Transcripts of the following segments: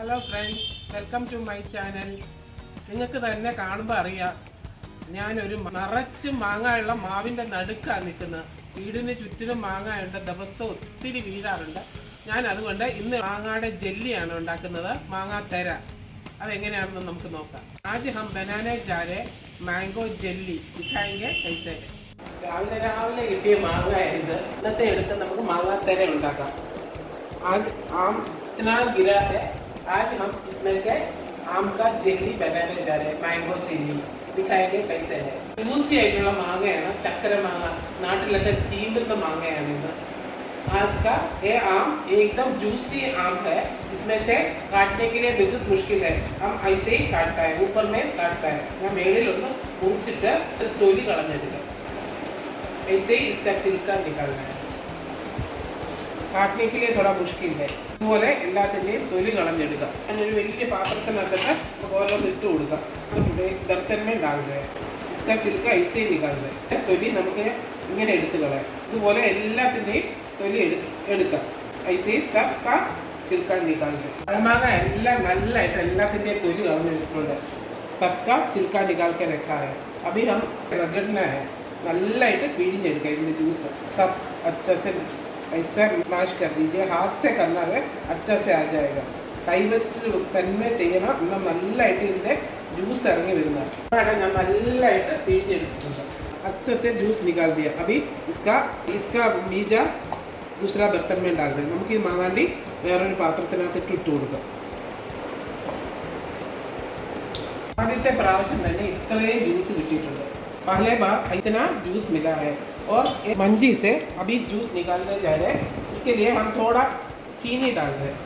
Hello friends, welcome to my channel. നിങ്ങൾക്ക് തന്നെ കാണുമ്പോൾ അറിയാം, ഞാനൊരു നിറച്ച് മാങ്ങയുള്ള മാവിൻ്റെ നടുക്കാണ് നിൽക്കുന്നത്. വീടിന് ചുറ്റിനും മാങ്ങയുണ്ട്, ദിവസം ഒത്തിരി വീഴാറുണ്ട്. ഞാൻ അതുകൊണ്ട് ഇന്ന് മാങ്ങയുടെ ജെല്ലിയാണ് ഉണ്ടാക്കുന്നത്, മാങ്ങാത്തര. അതെങ്ങനെയാണെന്ന് നമുക്ക് നോക്കാം. ആജ് ഹം ബനാനെ ജാരെ മാംഗോ ജെല്ലി ദിഖായെങ്കെ കൈസേ. രാവിലെ കിട്ടിയ മാങ്ങ ഇത്. ഇന്നത്തെ എടുത്ത് നമുക്ക് മാങ്ങാത്തര ഉണ്ടാക്കാം. आज आम इतना गिरा है, आज हम इसमें से आम का जेली बनाने जा रहे हैं. मैंगो जेली दिखाएंगे कैसे है. ജ്യൂസി ആയിട്ടുള്ള മാങ്ങയാണ്, ചക്കര മാങ്ങ. നാട്ടിലൊക്കെ ചീമ്പുന്ന മാങ്ങയാണ് ഇത്. आज का ये आम एकदम जूसी आम है. इसमें से काटने के लिए बहुत मुश्किल है. हम ऐसे ही काटता है, ऊपर में काटता है. ഞാൻ മേളിലൊന്ന് മുറിച്ചിട്ട് തൊലി കളഞ്ഞെടുക്കാം. ऐसे ही इसका छिलका निकालना है. काटने के लिए थोड़ा मुश्किल है. അതുപോലെ എല്ലാത്തിൻ്റെയും തൊലി കളഞ്ഞെടുക്കുക. ഞാനൊരു വലിയ പാത്രത്തിനകത്തിട്ട് ഓരോന്ന് ഇട്ട് കൊടുക്കുക. ബർത്തൻ में डाल दें. इसका छिलका ऐसे निकाल दें. തൊലി നമുക്ക് ഇങ്ങനെ എടുത്ത് കളയാം. ഇതുപോലെ എല്ലാത്തിൻ്റെയും തൊലി എടുക്കാം. ऐसे सब का छिलका निकाल दें. മാങ്ങ എല്ലാം നല്ലതായിട്ട് എല്ലാത്തിൻ്റെയും തൊലി കളഞ്ഞെടുത്തിട്ടുണ്ട്. सब का छिलका निकाल के रखा है. अभी हम रगड़ना है. നല്ലതായിട്ട് പിഴിഞ്ഞെടുക്കുക ഇതിൻ്റെ ജ്യൂസ്. सब अच्छा से ऐसा मैश कर दीजिए. हाथ से करना है, अच्छा से आ जाएगा. കൈ വെച്ച് തന്നെ ചെയ്യണം. എന്നാൽ നല്ലതായിട്ട് ഇതിൻ്റെ ജ്യൂസ് ഇറങ്ങി വരുന്നത്. അവിടെ ഞാൻ നല്ലതായിട്ട് പിഴിഞ്ഞെടുത്തിട്ടുണ്ട്. अच्छे से जूस निकाल दिया. अभी इसका बीजा दूसरा बर्तन में डाल दें. നമുക്ക് ഈ മാങ്ങാണ്ടി വേറൊരു പാത്രത്തിനകത്ത് ഇട്ട് കൊടുക്കാം. ആദ്യത്തെ പ്രാവശ്യം തന്നെ ഇത്രയും ജ്യൂസ് കിട്ടിയിട്ടുണ്ട്. पहले बार इतना जूस मिला है. और एक मंजी से अभी जूस निकालने जा रहे हैं. इसके लिए हम थोड़ा चीनी डाल रहे हैं.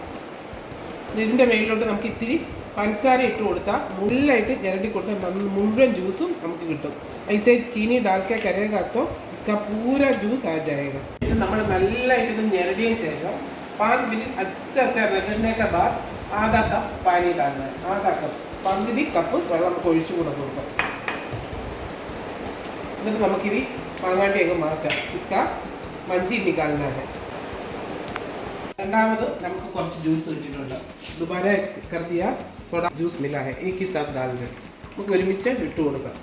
ഇതിൻ്റെ മേലിലോട്ട് നമുക്ക് ഇത്തിരി പഞ്ചസാര ഇട്ട് കൊടുത്താൽ നല്ലതായിട്ട് ഞരടി കൊടുത്താൽ മുഴുവൻ ജ്യൂസും നമുക്ക് കിട്ടും. ऐसे चीनी डाल के करेगा तो इसका पूरा जूस आ जाएगा. ഇത് നമ്മൾ നല്ലതായിട്ട് ഇത് ഞരടിയതിന് ശേഷം 5 मिनट अच्छे से रगड़ने के बाद आधा कप पानी डालना है. आधा कप പകുതി കപ്പ് വെള്ളം നമുക്ക് ഒഴിച്ചു കൊടുക്കാം. എന്നിട്ട് നമുക്കിത് മാങ്ങാണ്ടി അങ്ങ് മാറ്റാം. इसका മഞ്ചി निकालना है. രണ്ടാമത് നമുക്ക് കുറച്ച് ജ്യൂസ് കിട്ടിയിട്ടുണ്ട്. ദുബാര कर दिया, थोड़ा जूस मिला है, एक ही साथ डाल दें. നമുക്ക് ഒരുമിച്ച് ഇട്ട് കൊടുക്കാം.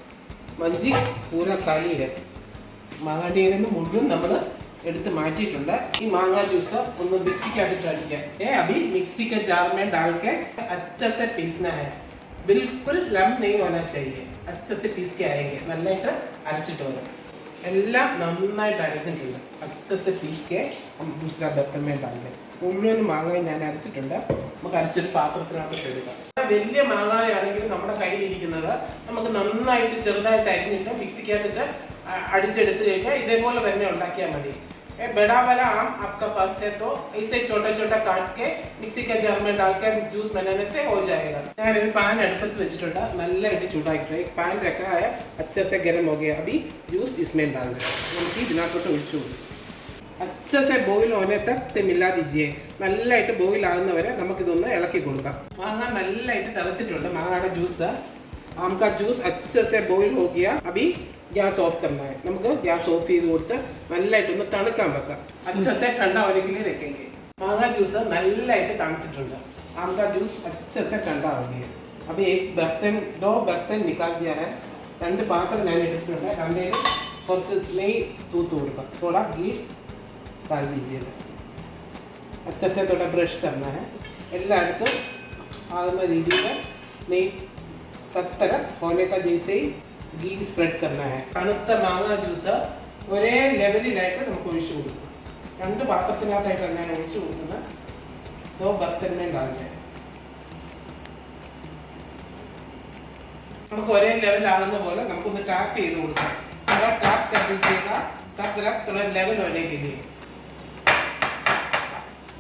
മഞ്ചി പൂര കാലി है. മാങ്ങാണ്ടിയിൽ നിന്ന് മുഴുവൻ നമ്മൾ എടുത്ത് മാറ്റിയിട്ടുണ്ട്. ഈ മാങ്ങ ജ്യൂസ് ഒന്ന് മിക്സിക്കകത്ത് അടിക്കാം. अभी मिक्सी के जार में डाल के अच्छे से पीसना है. बिल्कुल लम नहीं होना चाहिए. अच्छे से पीस के आएंगे. നന്നായിട്ട് അരച്ചിട്ട് വരും. എല്ലാം നന്നായിട്ട് അരച്ചിട്ടുണ്ട്. अच्छे से पीस के हम दूसरा बर्तन में डाल दें. മുഴുവൻ മാങ്ങയും ഞാൻ അരച്ചിട്ടുണ്ട്. നമുക്ക് അരച്ചൊരു പാത്രത്തിനകത്ത് എടുക്കാം. വലിയ മാങ്ങയാണെങ്കിൽ നമ്മുടെ കയ്യിലിരിക്കുന്നത് നമുക്ക് നന്നായിട്ട് ചെറുതായിട്ട് അരിഞ്ഞിട്ട് മിക്സിക്കകത്തിട്ട് അടിച്ചെടുത്ത് കഴിഞ്ഞാൽ ഇതേപോലെ തന്നെ ഉണ്ടാക്കിയാൽ മതി. बड़ा वाला आम आपका पास है तो इसे छोटा छोटा काट के मिक्सी के जार में डाल के जूस बनाने से हो जाएगा. ഞാനൊരു പാൻ അടുപ്പത്ത് വെച്ചിട്ടുണ്ട്. നല്ലതായിട്ട് ചൂടാക്കിയിട്ട് एक പാൻ रखा है, अच्छे से गर्म हो गया. अभी जूस इसमें डाल दें. നമുക്ക് ഇതിനകത്തോട്ട് ഒഴിച്ചു കൊടുക്കും. अच्छे से बॉईल होने तक मिला दीजिए. നല്ലതായിട്ട് ബോയിൽ ആകുന്നവരെ നമുക്കിതൊന്ന് ഇളക്കി കൊടുക്കാം. മാങ്ങ നല്ലതായിട്ട് തിളച്ചിട്ടുണ്ട്. മാങ്ങയുടെ ജ്യൂസ്, आम का जूस अच्छे से बॉईल हो गया. अभी गैस ऑफ करना है. നമുക്ക് ഗ്യാസ് ഓഫ് ചെയ്ത് കൊടുത്ത് നല്ലതായിട്ടൊന്ന് തണുക്കാൻ വെക്കാം. अच्छे से ठंडा होने के लिए रखेंगे. മാങ്ങ ജ്യൂസ് നല്ലതായിട്ട് തണുത്തിട്ടുണ്ട്. आम का जूस अच्छे से ठंडा हो गया. अभी दो बर्तन निकाल दिया है. രണ്ട് പാത്രം ഞാൻ എടുത്തിട്ടുണ്ട്. രണ്ടേലും കുറച്ച് നെയ്യ് തൂത്ത് കൊടുക്കാം. थोड़ा घी डाल दीजिए. अच्छे से थोड़ा ब्रश करना है. എല്ലായിടത്തും ആകുന്ന രീതിയിൽ നെയ്യ് सब तरफ होने का जैसे ही घी स्प्रेड करना है. തണുത്ത മാങ്ങ ജ്യൂസ് ഒരേ ലെവലിലായിട്ട് നമുക്ക് ഒഴിച്ചു കൊടുക്കും. രണ്ട് പാത്രത്തിനകത്തായിട്ടാണ് ഞാൻ ഒഴിച്ചു കൊടുക്കുന്നത്. दो बर्तन में डाल दें. നമുക്ക് ഒരേ ലെവലാകുന്ന പോലെ നമുക്കൊന്ന് ടാപ്പ് ചെയ്ത് കൊടുക്കാം. थोड़ा टैप कर दीजिएगा, सब तरफ थोड़ा लेवल होने के लिए.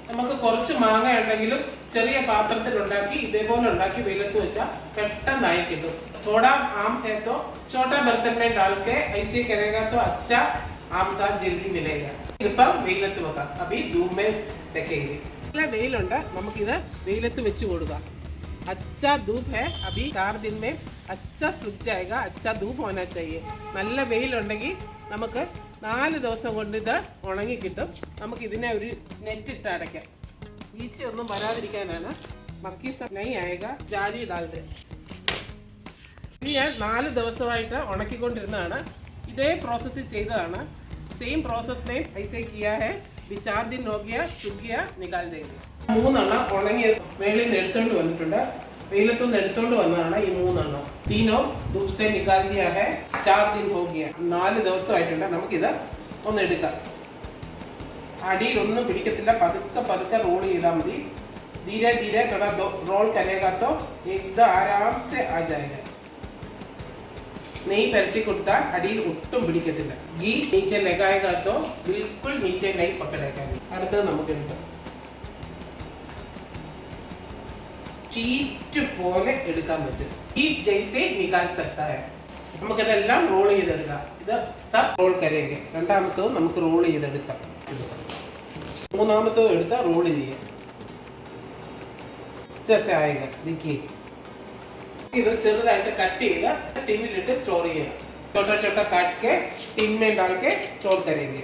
നമുക്ക് കുറച്ച് മാങ്ങ ഉണ്ടെങ്കിലും ചെറിയ പാത്രത്തിൽ ഉണ്ടാക്കി ഇതേപോലെ ഉണ്ടാക്കി വെയിലത്ത് വെച്ചാൽ പെട്ടെന്നായി കിട്ടും. थोड़ा आम है तो छोटा बर्तन में डाल के ऐसे करेगा तो अच्छा आम का जल्दी मिलेगा. ഇപ്പം വെയിലത്ത് വെക്കാം. अभी धूप में रखेंगे. നല്ല വെയിലുണ്ട്, നമുക്കിത് വെയിലത്ത് വെച്ച് കൊടുക്കാം. अच्छा धूप है. अभी 4 दिन में अच्छा सूख जाएगा. अच्छा धूप होना चाहिए. നല്ല വെയിലുണ്ടെങ്കിൽ നമുക്ക് 4 ദിവസം കൊണ്ട് ഇത് ഉണങ്ങി കിട്ടും. നമുക്ക് ഇതിനെ ഒരു നെറ്റ് ഇട്ട് അടയ്ക്കാം. ഈച്ച ഒന്നും വരാതിരിക്കാനാണ് बाकी सब नहीं आएगा जाली डाल दे ഇനി ഞാൻ 4 ദിവസമായിട്ട് ഉണക്കിക്കൊണ്ടിരുന്നതാണ് ഇതേ പ്രോസസ്സ് ചെയ്തതാണ് സെയിം പ്രോസസ് में ऐसे किया है 4 दिन हो गया सूख गया निकाल देंगे 3 എണ്ണം ഉണങ്ങി മേളിൽ നിന്ന് എടുത്തോണ്ട് വന്നിട്ടുണ്ട് വെയിലത്തുനിന്ന് എടുത്തോണ്ട് വന്നതാണ് ഈ 3 എണ്ണം तीनों धूप से निकाल दिया है 4 दिन हो गया 4 ദിവസമായിട്ടുണ്ട് നമുക്കിത് ഒന്ന് എടുക്കാം അടിയിൽ ഒന്നും പിടിക്കത്തില്ല പതുക്കെ പതുക്കെ റോൾ ചെയ്താൽ മതി धीरे धीरे थोड़ा रोल करेगा तो एकदम आराम से आ जाएगा नहीं पलटी कुत्ता अड़ील ഒട്ടും പിടിക്കത്തില്ല घी नीचे लगाएगा तो बिल्कुल नीचे नहीं पकड़ेगा അടുത്തത് നമുക്ക് എടുക്കാം ചീറ്റ് പോലെ എടുക്കാൻ പറ്റും चीट जैसे निकाल सकता है നമുക്കിതെല്ലാം റോൾ ചെയ്തെടുക്കാം ഇത് സബ് റോൾ കരേങ്കെ രണ്ടാമത്തത് നമുക്ക് റോൾ ചെയ്തെടുക്കാം മൂന്നാമത്തത് എടുത്താൽ റോൾ ചെയ്യാം जैसे आएगा देखिए इधर ചെറുതായിട്ട് കട്ട് ചെയ്ത് ടിന്നിലിട്ട് സ്റ്റോർ ചെയ്യണം छोटा छोटा काट के टिन में डाल के स्टोर करेंगे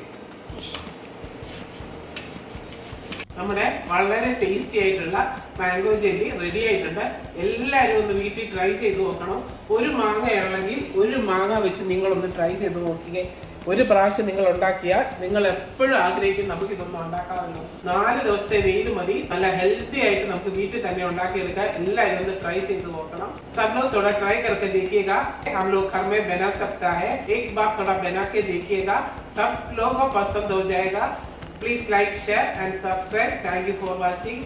നമ്മുടെ വളരെ ടേസ്റ്റി ആയിട്ടുള്ള മാംഗോ ജെല്ലി റെഡി ആയിട്ടുണ്ട് എല്ലാവരും ഒന്ന് വീട്ടിൽ ട്രൈ ചെയ്ത് നോക്കണം ഒരു മാങ്ങ ഉണ്ടെങ്കിൽ ഒരു മാങ്ങ വെച്ച് നിങ്ങളൊന്ന് ട്രൈ ചെയ്ത് നോക്കിക്കേ ഒരു പ്രാവശ്യം നിങ്ങൾ ഉണ്ടാക്കിയാൽ നിങ്ങൾ എപ്പോഴും ആഗ്രഹിക്കും നമുക്ക് ഇതൊന്നും ഉണ്ടാക്കാമല്ലോ 4 ദിവസത്തെ വെയിൽ മതി നല്ല ഹെൽത്തി ആയിട്ട് നമുക്ക് വീട്ടിൽ തന്നെ ഉണ്ടാക്കിയെടുക്കാം എല്ലാവരും ഒന്ന് ട്രൈ ചെയ്ത് നോക്കണം सब लोग थोड़ा ट्राई करके देखिएगा हम लोग घर में बना सकता है एक बार थोड़ा बना के देखिएगा सब लोगों को पसंद हो जाएगा please like share and subscribe thank you for watching